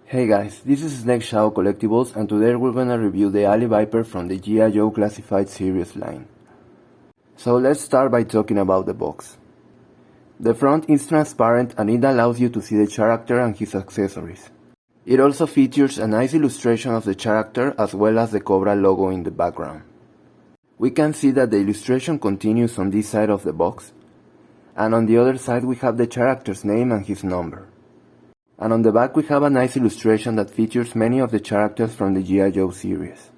Hey guys, this is snakeshadowcollectibles and today we're gonna review the Ali Viper from the G.I. Joe Classified Series line. So let's start by talking about the box. The front is transparent and it allows you to see the character and his accessories. It also features a nice illustration of the character as well as the Cobra logo in the background. We can see that the illustration continues on this side of the box, and on the other side we have the character's name and his number. And on the back we have a nice illustration that features many of the characters from the G.I. Joe series.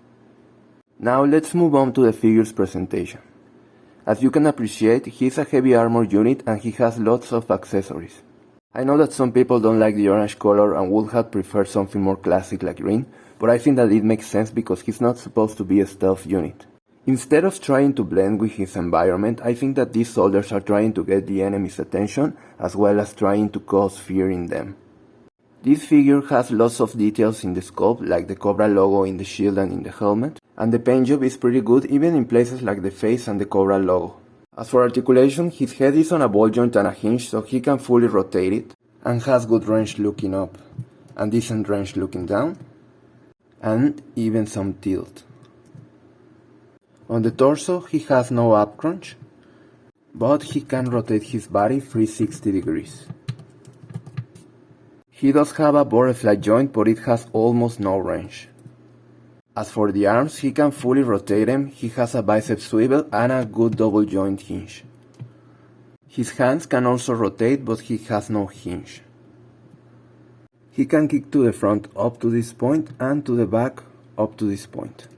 Now let's move on to the figure's presentation. As you can appreciate, he's a heavy armor unit and he has lots of accessories. I know that some people don't like the orange color and would have preferred something more classic like green, but I think that it makes sense because he's not supposed to be a stealth unit. Instead of trying to blend with his environment, I think that these soldiers are trying to get the enemy's attention as well as trying to cause fear in them. This figure has lots of details in the sculpt, like the Cobra logo in the shield and in the helmet, and the paint job is pretty good even in places like the face and the Cobra logo. As for articulation, his head is on a ball joint and a hinge so he can fully rotate it, and has good range looking up, and decent range looking down, and even some tilt. On the torso he has no up crunch, but he can rotate his body 360 degrees. He does have a butterfly joint, but it has almost no range. As for the arms, he can fully rotate them, he has a bicep swivel and a good double joint hinge. His hands can also rotate, but he has no hinge. He can kick to the front up to this point and to the back up to this point.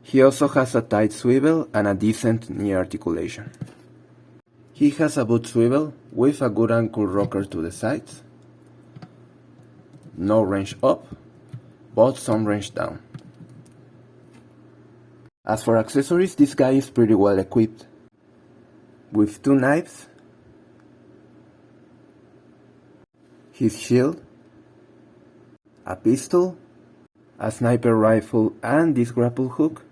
He also has a tight swivel and a decent knee articulation. He has a boot swivel with a good ankle rocker to the sides. No range up, but some range down. As for accessories, this guy is pretty well equipped, with 2 knives, his shield, a pistol, a sniper rifle and this grapple hook,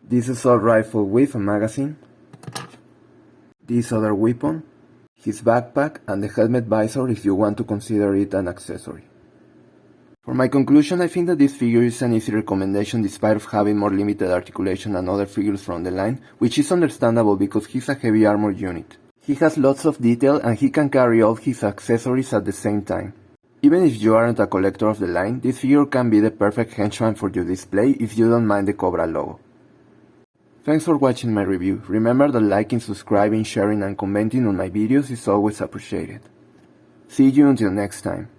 this assault rifle with a magazine, this other weapon, his backpack and the helmet visor if you want to consider it an accessory. For my conclusion, I think that this figure is an easy recommendation despite of having more limited articulation than other figures from the line, which is understandable because he's a heavy armor unit. He has lots of detail and he can carry all his accessories at the same time. Even if you aren't a collector of the line, this figure can be the perfect henchman for your display if you don't mind the Cobra logo. Thanks for watching my review. Remember that liking, subscribing, sharing and commenting on my videos is always appreciated. See you until next time.